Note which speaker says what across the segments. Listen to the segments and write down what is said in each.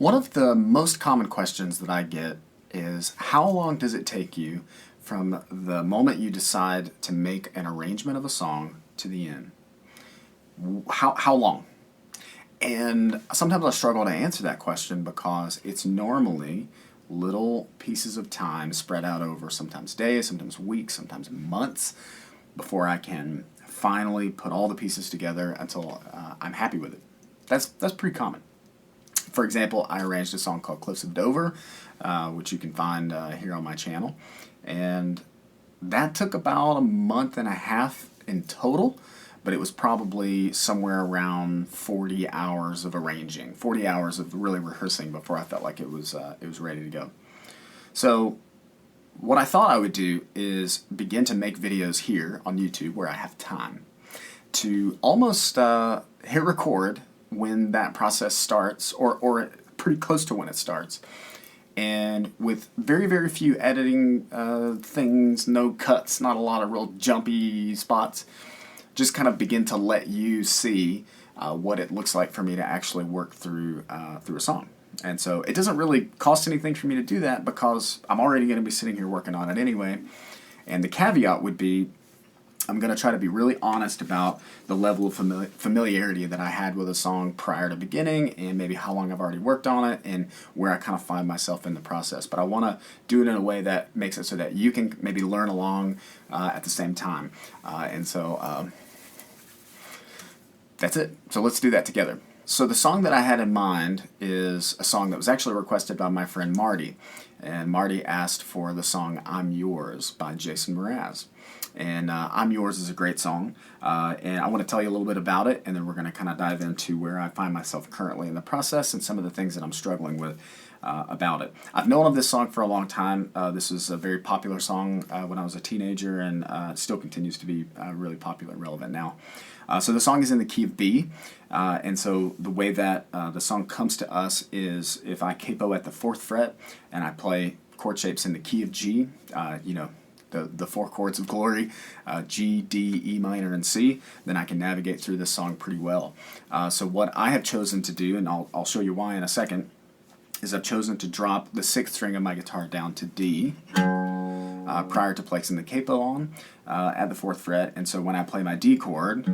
Speaker 1: One of the most common questions that I get is how long does it take you from the moment you decide to make an arrangement of a song to the end? How long? And sometimes I struggle to answer that question because it's normally little pieces of time spread out over sometimes days, sometimes weeks, sometimes months before I can finally put all the pieces together until I'm happy with it. That's pretty common. For example, I arranged a song called Cliffs of Dover, which you can find here on my channel. And that took about a month and a half in total, but it was probably somewhere around 40 hours of arranging, 40 hours of really rehearsing before I felt like it was ready to go. So what I thought I would do is begin to make videos here on YouTube where I have time to almost hit record when that process starts, or pretty close to when it starts. And with very, very few editing things, no cuts, not a lot of real jumpy spots, just kind of begin to let you see what it looks like for me to actually work through a song. And so it doesn't really cost anything for me to do that because I'm already going to be sitting here working on it anyway. And the caveat would be I'm going to try to be really honest about the level of familiarity that I had with a song prior to beginning, and maybe how long I've already worked on it and where I kind of find myself in the process. But I want to do it in a way that makes it so that you can maybe learn along at the same time. And so that's it. So let's do that together. So the song that I had in mind is a song that was actually requested by my friend Marty. And Marty asked for the song I'm Yours by Jason Mraz. And I'm Yours is a great song, and I want to tell you a little bit about it, and then we're going to kind of dive into where I find myself currently in the process and some of the things that I'm struggling with about it. I've known of this song for a long time. This was a very popular song when I was a teenager, and it still continues to be really popular and relevant now. So the song is in the key of B, and so the way that the song comes to us is if I capo at the 4th fret and I play chord shapes in the key of G, the 4 chords of glory, G, D, E minor, and C, then I can navigate through this song pretty well. So what I have chosen to do, and I'll show you why in a second, is I've chosen to drop the 6th string of my guitar down to D prior to placing the capo on at the 4th fret, and so when I play my D chord,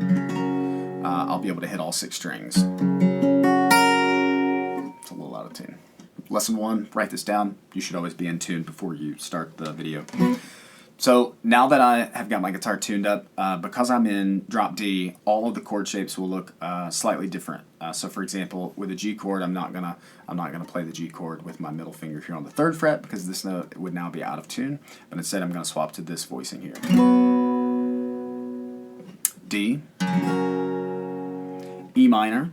Speaker 1: I'll be able to hit all 6 strings. It's a little out of tune. Lesson 1, write this down. You should always be in tune before you start the video. So now that I have got my guitar tuned up, because I'm in drop D, all of the chord shapes will look slightly different. So for example, with a G chord, I'm not gonna play the G chord with my middle finger here on the 3rd fret because this note would now be out of tune. But instead, I'm gonna swap to this voicing here. D, E minor.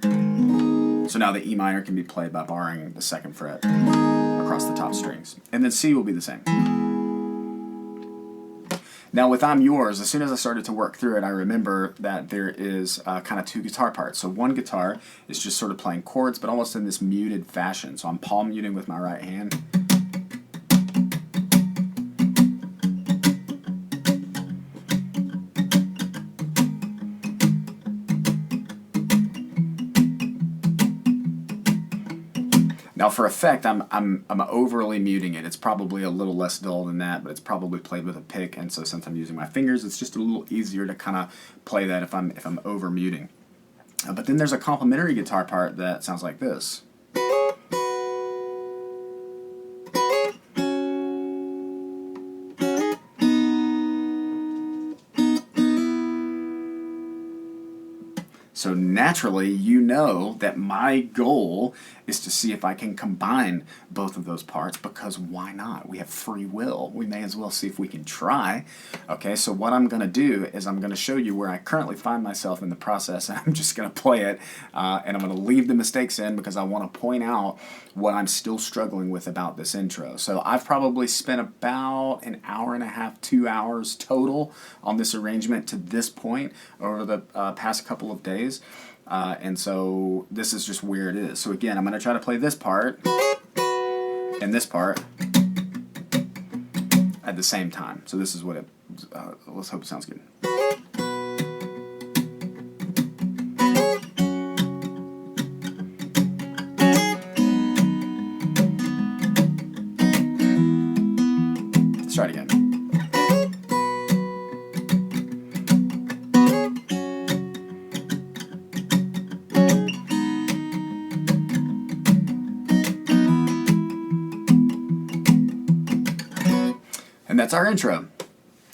Speaker 1: So now the E minor can be played by barring the 2nd fret across the top strings, and then C will be the same. Now with I'm Yours, as soon as I started to work through it, I remember that there is kind of 2 guitar parts. So one guitar is just sort of playing chords, but almost in this muted fashion. So I'm palm muting with my right hand. Now for effect, I'm overly muting it. It's probably a little less dull than that, but it's probably played with a pick, and so since I'm using my fingers, it's just a little easier to kind of play that if I'm over muting. But then there's a complementary guitar part that sounds like this. So naturally, you know that my goal is to see if I can combine both of those parts, because why not? We have free will. We may as well see if we can try. Okay, so what I'm going to do is I'm going to show you where I currently find myself in the process, and I'm just going to play it, and I'm going to leave the mistakes in because I want to point out what I'm still struggling with about this intro. So I've probably spent about an hour and a half, 2 hours total on this arrangement to this point over the past couple of days. And so this is just where it is. So again, I'm going to try to play this part and this part at the same time. So this is what it, let's hope it sounds good. try it again. And that's our intro.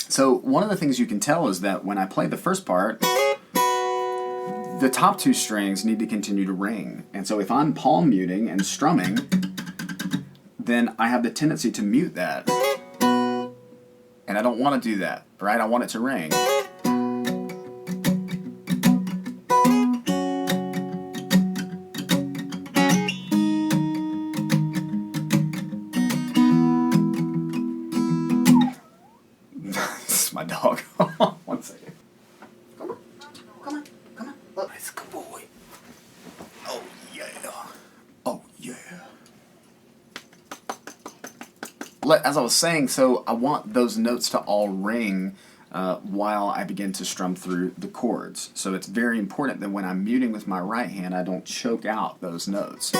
Speaker 1: So one of the things you can tell is that when I play the first part, the top two strings need to continue to ring. And so if I'm palm muting and strumming, then I have the tendency to mute that. And I don't want to do that, right? I want it to ring. This is my dog. One second. Come on. Come on. Come on. Look, nice good boy. Oh, yeah. Oh, yeah. As I was saying, so I want those notes to all ring while I begin to strum through the chords. So it's very important that when I'm muting with my right hand, I don't choke out those notes.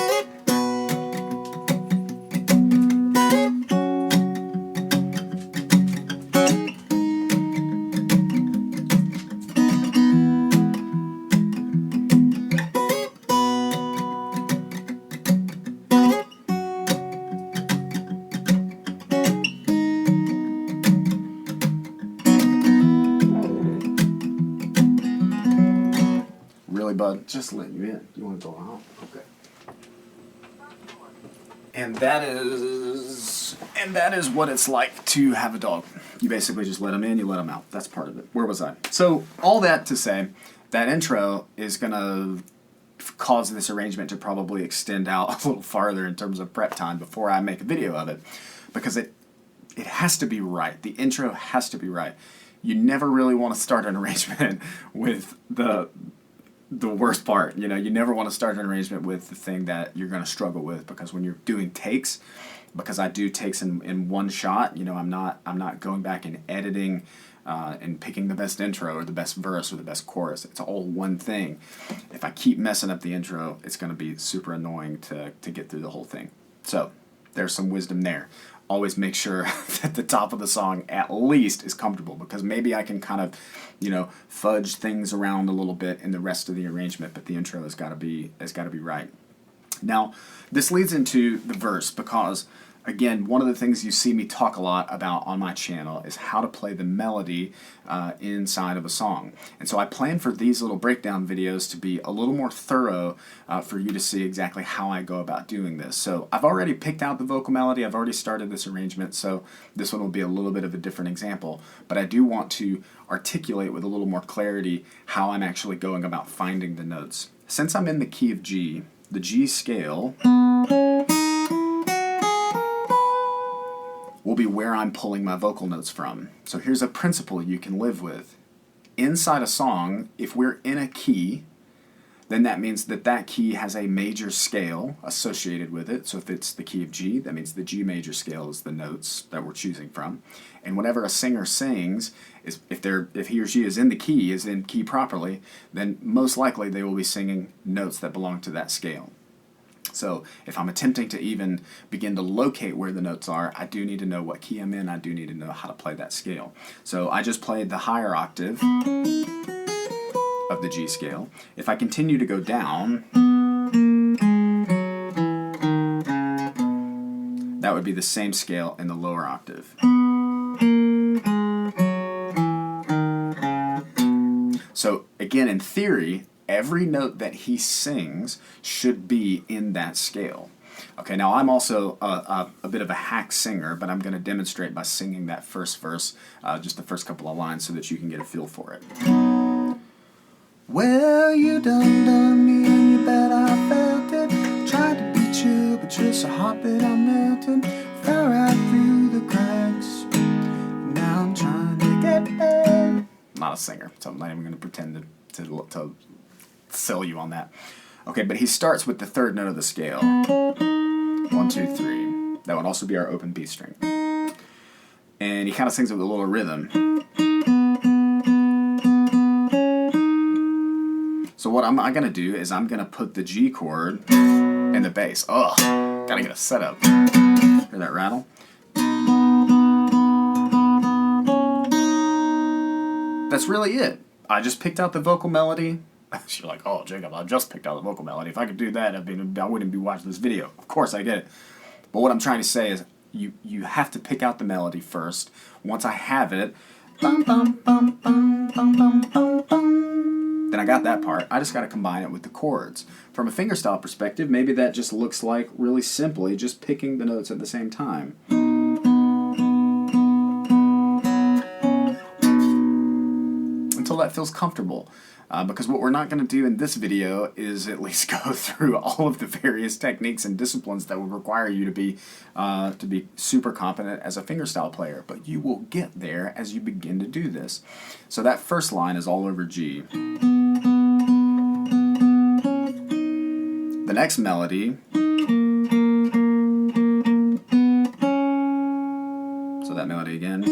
Speaker 1: Really, bud? Just letting you in. You want to go out? Okay. And that is what it's like to have a dog. You basically just let them in, you let them out. That's part of it. Where was I? So all that to say, that intro is going to cause this arrangement to probably extend out a little farther in terms of prep time before I make a video of it, because it has to be right. The intro has to be right. You never really want to start an arrangement with the worst part. You know, you never want to start an arrangement with the thing that you're going to struggle with, because when you're doing takes, because I do takes in one shot, you know, I'm not going back and editing and picking the best intro or the best verse or the best chorus. It's all one thing. If I keep messing up the intro, it's going to be super annoying to get through the whole thing. So there's some wisdom there. Always make sure that the top of the song at least is comfortable, because maybe I can kind of, you know, fudge things around a little bit in the rest of the arrangement, but the intro has got to be right. Now, this leads into the verse, because again, one of the things you see me talk a lot about on my channel is how to play the melody inside of a song. And so I plan for these little breakdown videos to be a little more thorough for you to see exactly how I go about doing this. So I've already picked out the vocal melody, I've already started this arrangement, so this one will be a little bit of a different example. But I do want to articulate with a little more clarity how I'm actually going about finding the notes. Since I'm in the key of G, the G scale will be where I'm pulling my vocal notes from. So here's a principle you can live with. Inside a song, if we're in a key, then that means that that key has a major scale associated with it. So if it's the key of G, that means the G major scale is the notes that we're choosing from. And whenever a singer sings, if he or she is in the key, is in key properly, then most likely they will be singing notes that belong to that scale. So if I'm attempting to even begin to locate where the notes are, I do need to know what key I'm in. I do need to know how to play that scale. So I just played the higher octave of the G scale. If I continue to go down, that would be the same scale in the lower octave. So again, in theory, every note that he sings should be in that scale. Okay, now I'm also a bit of a hack singer, but I'm going to demonstrate by singing that first verse, just the first couple of lines, so that you can get a feel for it. Well, you done me, and you bet I felt it. Tried to beat you, but you're so hot that I'm melting. Fell right through the cracks. Now I'm trying to get back. I'm not a singer, so I'm not even going to pretend to sell you on that. Okay, but he starts with the third note of the scale. 1, 2, 3. That would also be our open B string. And he kind of sings it with a little rhythm. So what I'm going to do is I'm going to put the G chord in the bass. Ugh, gotta get a setup. Hear that rattle? That's really it. I just picked out the vocal melody. You're like, oh, Jacob, I just picked out the vocal melody. If I could do that, I wouldn't be watching this video. Of course, I get it. But what I'm trying to say is you have to pick out the melody first. Once I have it, bum, bum, bum, bum, bum, bum, bum, bum, then I got that part. I just got to combine it with the chords. From a fingerstyle perspective, maybe that just looks like really simply just picking the notes at the same time. Until that feels comfortable. Because what we're not going to do in this video is at least go through all of the various techniques and disciplines that would require you to be super competent as a fingerstyle player. But you will get there as you begin to do this. So that first line is all over G. The next melody, so that melody again,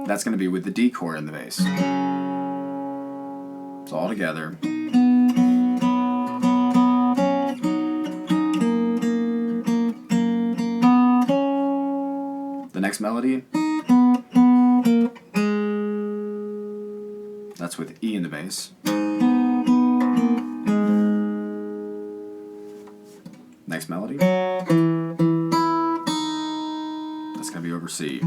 Speaker 1: that's going to be with the D chord in the bass. So all together. The next melody, that's with E in the bass. Next melody, that's going to be over C.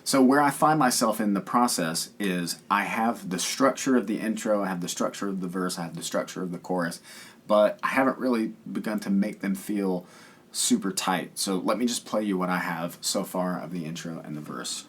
Speaker 1: So where I find myself in the process is I have the structure of the intro, I have the structure of the verse, I have the structure of the chorus, but I haven't really begun to make them feel super tight. So let me just play you what I have so far of the intro and the verse.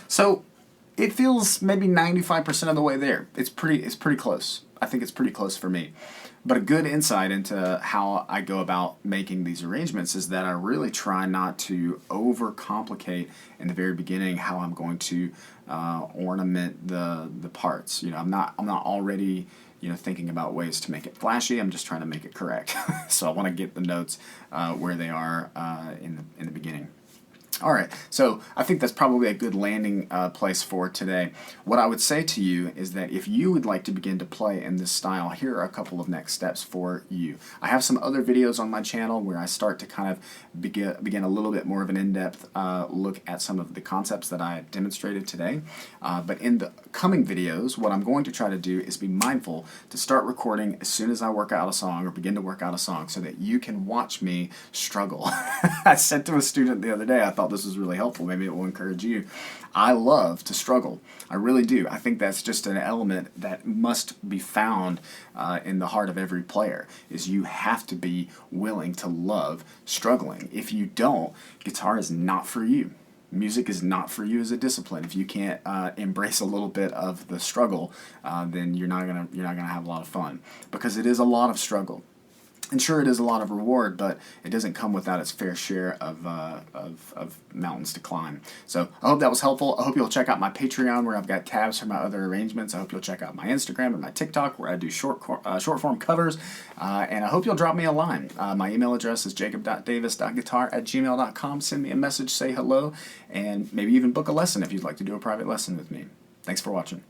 Speaker 1: So it feels maybe 95% of the way there. It's pretty close. I think it's pretty close for me. But a good insight into how I go about making these arrangements is that I really try not to overcomplicate in the very beginning how I'm going to ornament the parts. You know, I'm not already thinking about ways to make it flashy. I'm just trying to make it correct. So I want to get the notes where they are in the beginning. All right, so I think that's probably a good landing place for today. What I would say to you is that if you would like to begin to play in this style, here are a couple of next steps for you. I have some other videos on my channel where I start to kind of begin a little bit more of an in-depth look at some of the concepts that I demonstrated today. But in the coming videos, what I'm going to try to do is be mindful to start recording as soon as I work out a song or begin to work out a song so that you can watch me struggle. I said to a student the other day, I thought this was really helpful, maybe it will encourage you. I love to struggle. I really do. I think that's just an element that must be found in the heart of every player, is you have to be willing to love struggling. If you don't, guitar is not for you. Music is not for you as a discipline. If you can't embrace a little bit of the struggle, then you're not gonna have a lot of fun, because it is a lot of struggle. And sure, it is a lot of reward, but it doesn't come without its fair share of mountains to climb. So I hope that was helpful. I hope you'll check out my Patreon, where I've got tabs for my other arrangements. I hope you'll check out my Instagram and my TikTok, where I do short form covers. And I hope you'll drop me a line. My email address is jacob.davis.guitar@gmail.com. Send me a message, say hello, and maybe even book a lesson if you'd like to do a private lesson with me. Thanks for watching.